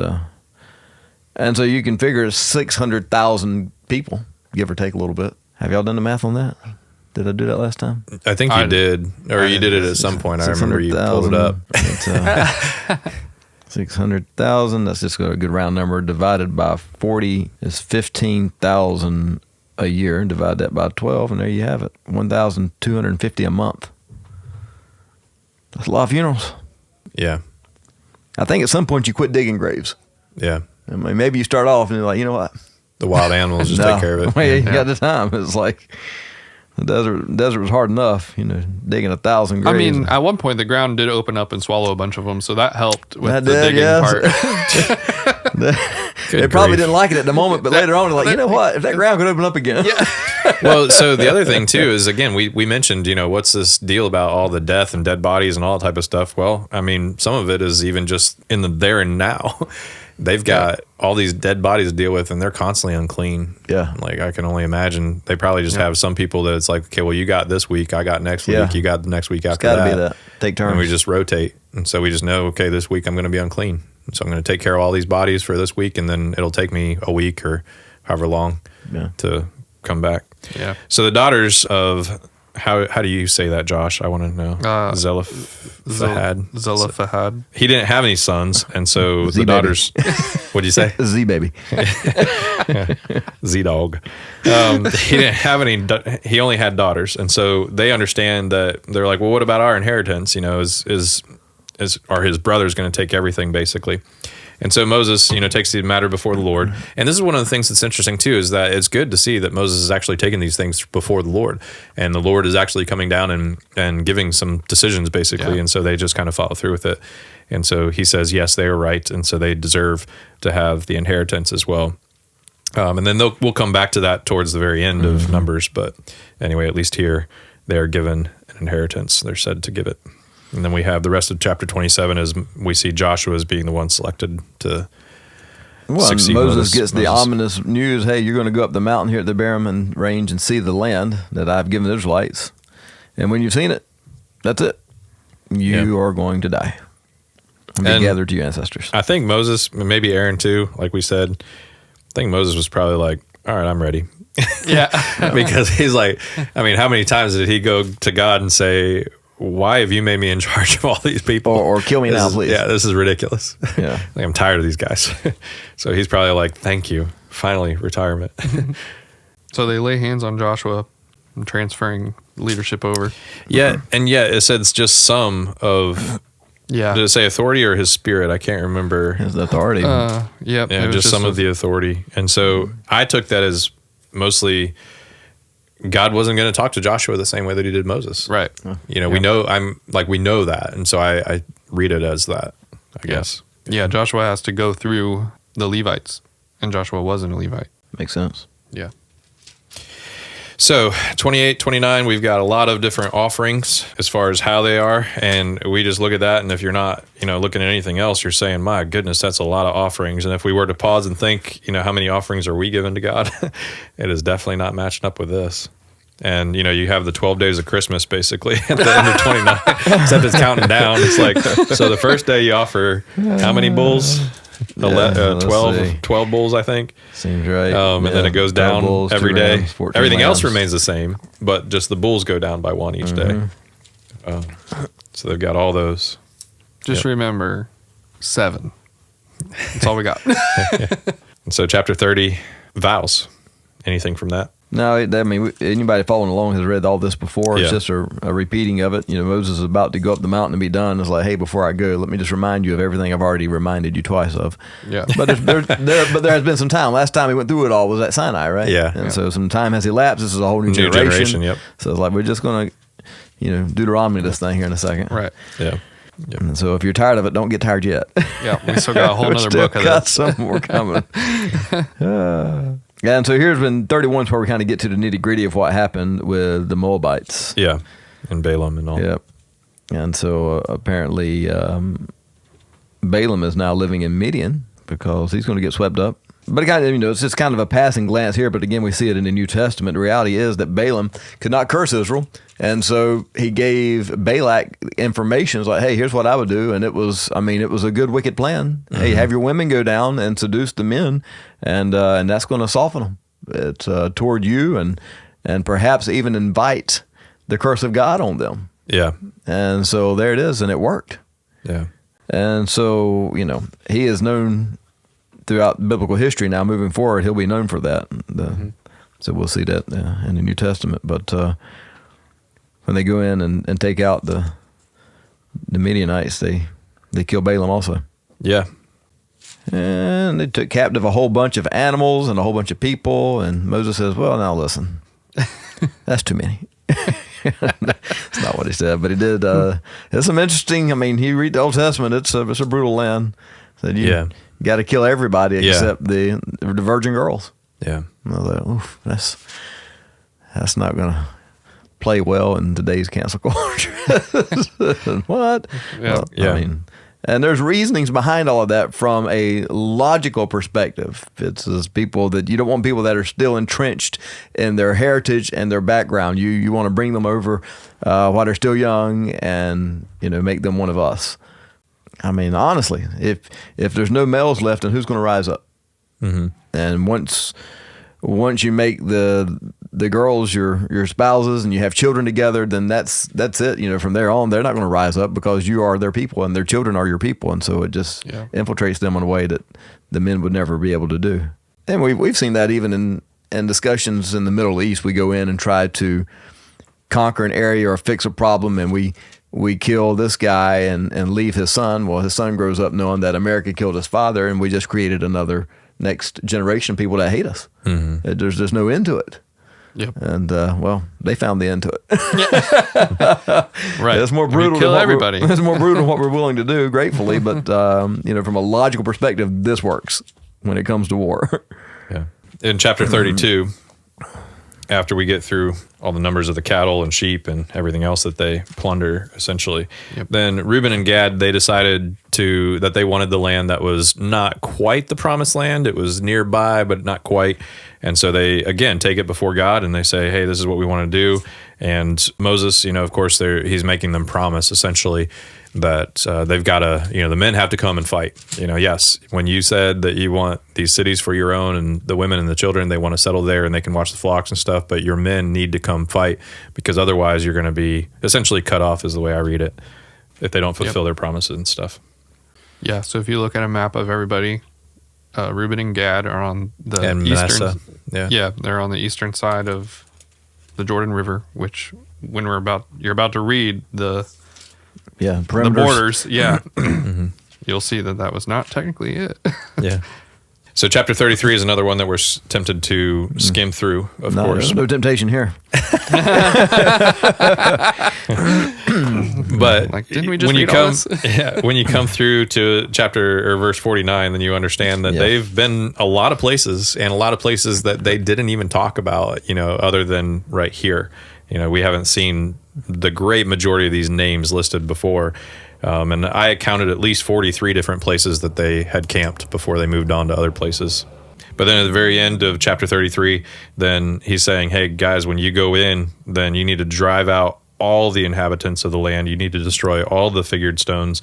and so you can figure 600,000 people, give or take a little bit. Have y'all done the math on that? Did I do that last time? I think you did, or you did it at some point. I remember you pulled it up. 600,000, that's just a good round number, divided by 40 is 15,000 a year. Divide that by 12, and there you have it, 1,250 a month. That's a lot of funerals. Yeah. I think at some point you quit digging graves. Yeah. I mean, maybe you start off and you're like, you know what? The wild animals just take care of it. Well, you got the time. It's like the desert was hard enough, digging 1,000 graves. I mean, at one point the ground did open up and swallow a bunch of them, so that helped with That the did, digging yes. part. They probably didn't like it at the moment, but later on, they're like, you know what? If that ground could open up again. Well, so the other thing too is, again, we mentioned, what's this deal about all the death and dead bodies and all that type of stuff? Well, I mean, some of it is even just in the there and now. They've got all these dead bodies to deal with, and they're constantly unclean. Yeah. Like, I can only imagine they probably just have some people that it's like, okay, well, you got this week, I got next week, you got the next week after It's got that. to be that. Take turns. And we just rotate. And so we just know, okay, this week I'm going to be unclean. So I'm going to take care of all these bodies for this week, and then it'll take me a week or however long to come back. Yeah. So the daughters of, how do you say that, Josh? I want to know. Zelophehad. He didn't have any sons, and so Z-baby. the daughters. What'd you say? Z baby. Z dog. He didn't have any. He only had daughters, and so they understand that they're like, well, what about our inheritance? Are his brothers going to take everything basically? And so Moses, takes the matter before the Lord. And this is one of the things that's interesting too, is that it's good to see that Moses is actually taking these things before the Lord, and the Lord is actually coming down and giving some decisions basically. And so they just kind of follow through with it. And so he says, yes, they are right. And so they deserve to have the inheritance as well. And then we'll come back to that towards the very end of Numbers. But anyway, at least here they are given an inheritance. They're said to give it. And then we have the rest of chapter 27 as we see Joshua as being the one selected to succeed. Moses gets the ominous news, hey, you're going to go up the mountain here at the Abiram range and see the land that I've given the Israelites. And when you've seen it, that's it. You are going to die and be gathered to your ancestors. I think Moses, maybe Aaron too, like we said, I think Moses was probably like, all right, I'm ready. Yeah. Because he's like, I mean, how many times did he go to God and say, why have you made me in charge of all these people? Or kill me now, please. Yeah, this is ridiculous. Yeah. Like, I'm tired of these guys. So he's probably like, thank you. Finally, retirement. So they lay hands on Joshua, transferring leadership over. Yeah, and yet it said it's just some of. Yeah. Did it say authority or his spirit? I can't remember. His authority. Yep. Yeah, it was just some of the authority. And so I took that as mostly God wasn't going to talk to Joshua the same way that he did Moses. Right. You know, we know that. And so I read it as that, I guess. Yeah, Joshua has to go through the Levites, and Joshua wasn't a Levite. Makes sense. Yeah. So 28, 29, we've got a lot of different offerings as far as how they are. And we just look at that. And if you're not, looking at anything else, you're saying, my goodness, that's a lot of offerings. And if we were to pause and think, how many offerings are we giving to God? It is definitely not matching up with this. And, you have the 12 days of Christmas basically at the end of 29, except it's counting down. It's like, so the first day you offer how many bulls? 12 bulls, I think. Seems right. And then it goes down bulls, every 2 day. rams, 14 Everything else lambs. remains the same, but just the bulls go down by one each day. So they've got all those. Just remember 7. That's all we got. And so chapter 30, vows. Anything from that? No, anybody following along has read all this before. It's Yeah. just a repeating of it. Moses is about to go up the mountain and be done. It's like, hey, before I go, let me just remind you of everything I've already reminded you twice of. Yeah. But there has been some time. Last time he went through it all was at Sinai, right? Yeah. And so some time has elapsed. This is a whole new New generation, yep. So it's like, we're just going to, Deuteronomy this thing here in a second. Right. Yeah. And so if you're tired of it, don't get tired yet. Yeah. We still got a whole We nother still book of got this. some more coming. Yeah, and so here's when 31 is where we kind of get to the nitty gritty of what happened with the Moabites. Yeah. And Balaam and all. Yep. And so apparently Balaam is now living in Midian because he's going to get swept up. But again, it's just kind of a passing glance here. But again, we see it in the New Testament. The reality is that Balaam could not curse Israel. And so he gave Balak information. It's like, hey, here's what I would do. And it was a good, wicked plan. Mm-hmm. Hey, have your women go down and seduce the men. And that's going to soften them. It's toward you and perhaps even invite the curse of God on them. Yeah. And so there it is. And it worked. Yeah. And so, he is known throughout biblical history now. Moving forward, he'll be known for that. So we'll see that in the New Testament. But when they go in and take out the Midianites, they kill Balaam also. Yeah. And they took captive a whole bunch of animals and a whole bunch of people. And Moses says, well, now listen, that's too many. That's not what he said, but he did. It's some interesting. He read the Old Testament. It's a brutal land. Said you got to kill everybody except the virgin girls. Yeah. And I was like, oof, that's not going to play well in today's cancel culture. What? Yeah. Well, and there's reasonings behind all of that from a logical perspective. It's people that you don't want people that are still entrenched in their heritage and their background. You want to bring them over while they're still young and make them one of us. Honestly, if there's no males left, then who's going to rise up? Mm-hmm. And once you make the girls your spouses and you have children together, then that's it. From there on, they're not going to rise up because you are their people and their children are your people, and so it just infiltrates them in a way that the men would never be able to do. And we've seen that even in discussions in the Middle East. We go in and try to conquer an area or fix a problem, and we kill this guy and leave his son. Well, his son grows up knowing that America killed his father, and we just created another next generation of people that hate us. Mm-hmm. There's no end to it. Yep. And they found the end to it. Right. It's more brutal. We kill everybody. It's more brutal than what we're willing to do, gratefully. But from a logical perspective, this works when it comes to war. Yeah. In chapter 32, after we get through all the numbers of the cattle and sheep and everything else that they plunder, essentially, then Reuben and Gad, they decided that they wanted the land that was not quite the promised land. It was nearby, but not quite. And so they, again, take it before God and they say, hey, this is what we want to do. And Moses, of course, he's making them promise, essentially, that they've got to, the men have to come and fight. Yes, when you said that you want these cities for your own and the women and the children, they want to settle there and they can watch the flocks and stuff, but your men need to come fight, because otherwise you're going to be essentially cut off, is the way I read it, if they don't fulfill their promises and stuff. Yeah, so if you look at a map of everybody, Reuben and Gad are on the And eastern. Manasseh, Yeah, they're on the eastern side of the Jordan River, which when you're about to read the perimeters. borders, you'll see that was not technically it. Yeah. So chapter 33 is another one that we're tempted to skim through, of course. There's no temptation here. But Like, didn't we just read all this? when you come through to chapter or verse 49, then you understand that they've been a lot of places, and a lot of places that they didn't even talk about, other than right here. We haven't seen the great majority of these names listed before. And I counted at least 43 different places that they had camped before they moved on to other places. But then at the very end of chapter 33, then he's saying, hey, guys, when you go in, then you need to drive out all the inhabitants of the land. You need to destroy all the figured stones,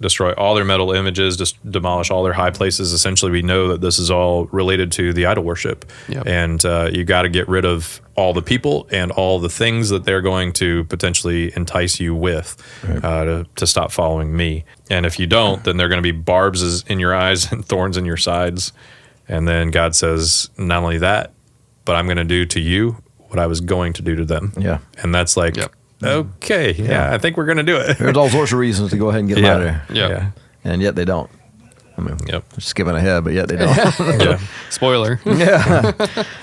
destroy all their metal images, just demolish all their high places. Essentially, we know that this is all related to the idol worship. Yep. And you got to get rid of all the people and all the things that they're going to potentially entice you with to stop following me. And if you don't, then they're going to be barbs in your eyes and thorns in your sides. And then God says, not only that, but I'm going to do to you what I was going to do to them. Yeah. And that's like, okay, I think we're going to do it. There's all sorts of reasons to go ahead and get them out of there. Yeah. And yet they don't. I mean, Yep. skipping ahead, but yet they don't. Yeah. Spoiler. Yeah.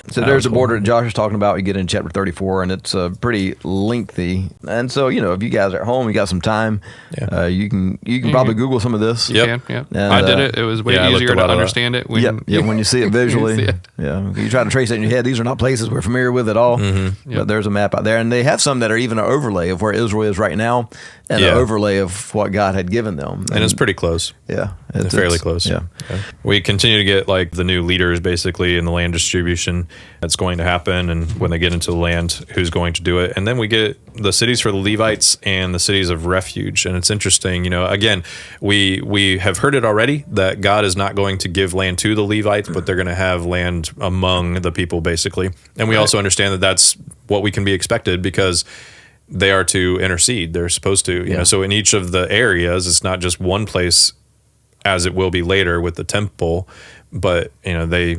So there's the border that Josh is talking about. We get in chapter 34, and it's pretty lengthy. And so, if you guys are at home, you got some time, you can probably Google some of this. You Yep. can, And, I did it. It was way I looked easier a lot to of that. understand it. When When you see it visually. see it. Yeah. You try to trace it in your head. These are not places we're familiar with at all. But there's a map out there. And they have some that are even an overlay of where Israel is right now and an overlay of what God had given them. And it's pretty close. Yeah. Fairly close. Yeah. We continue to get like the new leaders basically in the land distribution that's going to happen, and when they get into the land, who's going to do it. And then we get the cities for the Levites and the cities of refuge. And it's interesting, again, we have heard it already that God is not going to give land to the Levites, but they're going to have land among the people basically. And we also understand that that's what we can be expected, because they are to intercede. They're supposed to, so in each of the areas, it's not just one place as it will be later with the temple, but they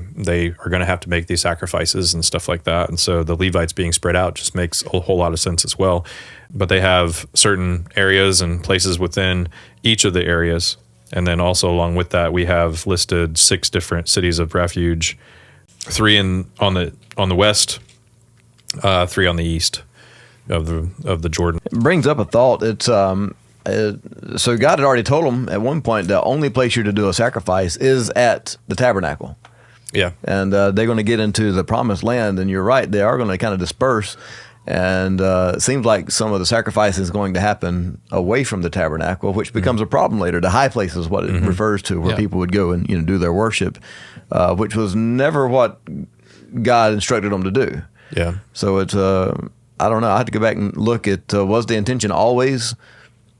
are going to have to make these sacrifices and stuff like that. And so the Levites being spread out just makes a whole lot of sense as well. But they have certain areas and places within each of the areas. And then also along with that, we have listed 6 different cities of refuge, 3 on the west, 3 on the east of the Jordan. It brings up a thought. It's so God had already told them at one point the only place you're to do a sacrifice is at the tabernacle. Yeah. And they're going to get into the promised land, and you're right, they are going to kind of disperse. And it seems like some of the sacrifice is going to happen away from the tabernacle, which becomes a problem later. The high place is what it refers to, where people would go and do their worship, which was never what God instructed them to do. Yeah. So it's I don't know. I had to go back and look at was the intention always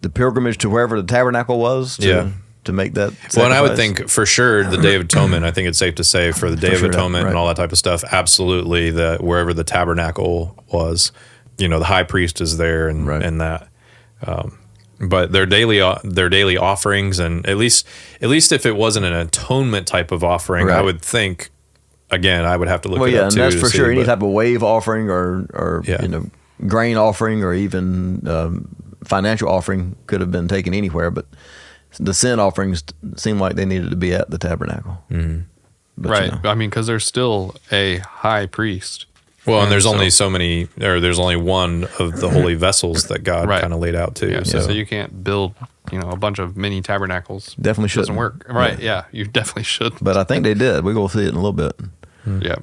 the pilgrimage to wherever the tabernacle was to make that sacrifice? Well, and I would think for sure the Day of Atonement, I think it's safe to say for the Day of Atonement and all that type of stuff, absolutely that wherever the tabernacle was, the high priest is there and that. But their daily offerings, and at least if it wasn't an atonement type of offering, I would think, again, I would have to look it up too. And that's for sure. Any type of wave offering or grain offering or even financial offering could have been taken anywhere, but the sin offerings seemed like they needed to be at the tabernacle. But, right. I mean, because there's still a high priest. Well, and there's only so many, or there's only one of the holy vessels that God kind of laid out too. Yeah, so you can't build, a bunch of mini tabernacles. Definitely shouldn't. Doesn't work. Right. Yeah. You definitely should. But I think they did. We will see it in a little bit. Yeah.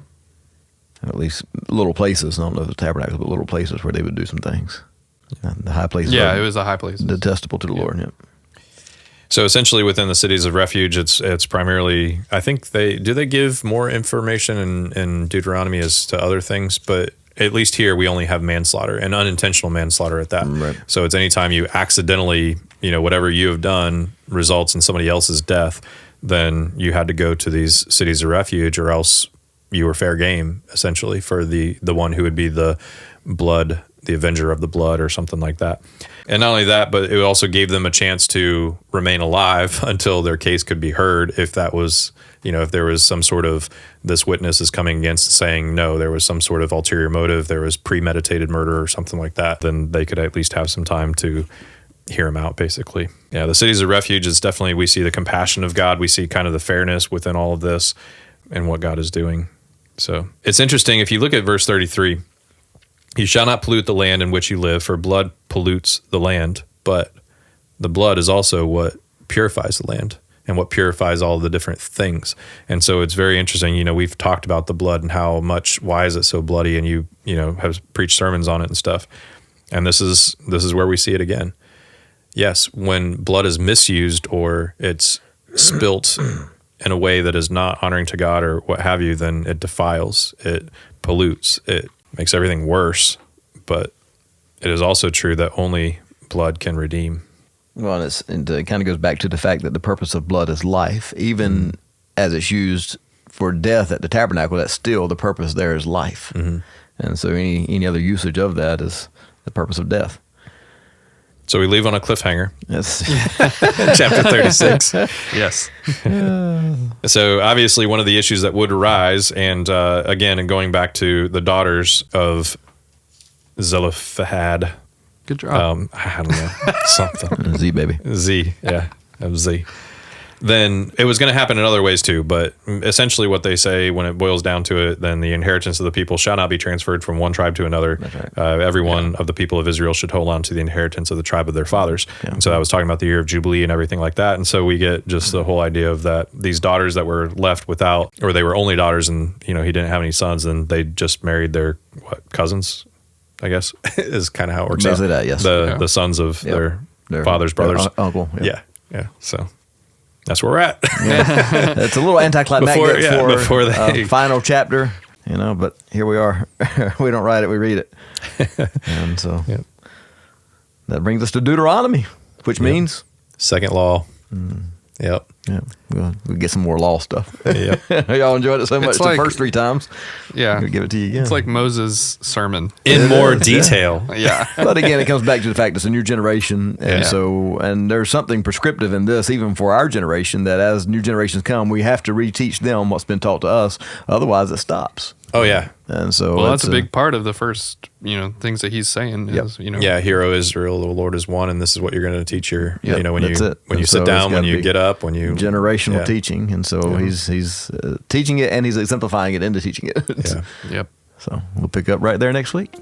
At least little places. I don't know if it's tabernacles, but little places where they would do some things. The high places. Yeah, it was a high place. Detestable to the Lord. Yep. So essentially, within the cities of refuge, it's primarily. I think they give more information in Deuteronomy as to other things, but at least here we only have manslaughter and unintentional manslaughter at that. Right. So it's anytime you accidentally, whatever you have done results in somebody else's death, then you had to go to these cities of refuge, or else you were fair game essentially for the one who would be the avenger of the blood or something like that. And not only that, but it also gave them a chance to remain alive until their case could be heard. If that was, if there was some sort of, this witness is coming against saying, no, there was some sort of ulterior motive, there was premeditated murder or something like that, then they could at least have some time to hear him out, basically. Yeah, the cities of refuge is definitely, we see the compassion of God. We see kind of the fairness within all of this and what God is doing. So it's interesting. If you look at verse 33, you shall not pollute the land in which you live, for blood pollutes the land, but the blood is also what purifies the land and what purifies all the different things. And so it's very interesting. We've talked about the blood and why is it so bloody, and you have preached sermons on it and stuff. And this is where we see it again. Yes, when blood is misused or it's spilt in a way that is not honoring to God or what have you, then it defiles, it pollutes, it makes everything worse. But it is also true that only blood can redeem. Well, and it kind of goes back to the fact that the purpose of blood is life. Even as it's used for death at the tabernacle, that's still the purpose there is life. Mm-hmm. And so any other usage of that is the purpose of death. So we leave on a cliffhanger. Yes. Chapter 36. Yes. So obviously one of the issues that would arise, and again, and going back to the daughters of Zelophehad. Good job. I don't know. Something. Z, baby. Z. Yeah. Z. Then it was going to happen in other ways too. But essentially what they say when it boils down to it, then the inheritance of the people shall not be transferred from one tribe to another. That's right. Every one of the people of Israel should hold on to the inheritance of the tribe of their fathers. Yeah. And so that was talking about the year of Jubilee and everything like that. And so we get just the whole idea of that these daughters that were left without, or they were only daughters and, he didn't have any sons, and they just married their cousins, I guess, is kind of how it works out. That, yes. The sons of their father's brothers. Uncle. Yeah. So that's where we're at. Yeah. It's a little anticlimactic before the final chapter, but here we are. We don't write it, we read it. And so that brings us to Deuteronomy, which means? Second law. Yep. Yeah, we'll get some more law stuff. Yep. Y'all enjoyed it so much the first 3 times. Yeah. We'll give it to you again. It's like Moses' sermon. In more detail. Yeah. But again, it comes back to the fact it's a new generation. And and there's something prescriptive in this, even for our generation, that as new generations come, we have to reteach them what's been taught to us. Otherwise, it stops. Oh, yeah. And so that's a big part of the first, things that he's saying is, Yeah, hear, O Israel, the Lord is one, and this is what you're going to teach your, when you sit down, when you get up, when you... Generational teaching. And so he's teaching it, and he's exemplifying it into teaching it. Yep. So we'll pick up right there next week.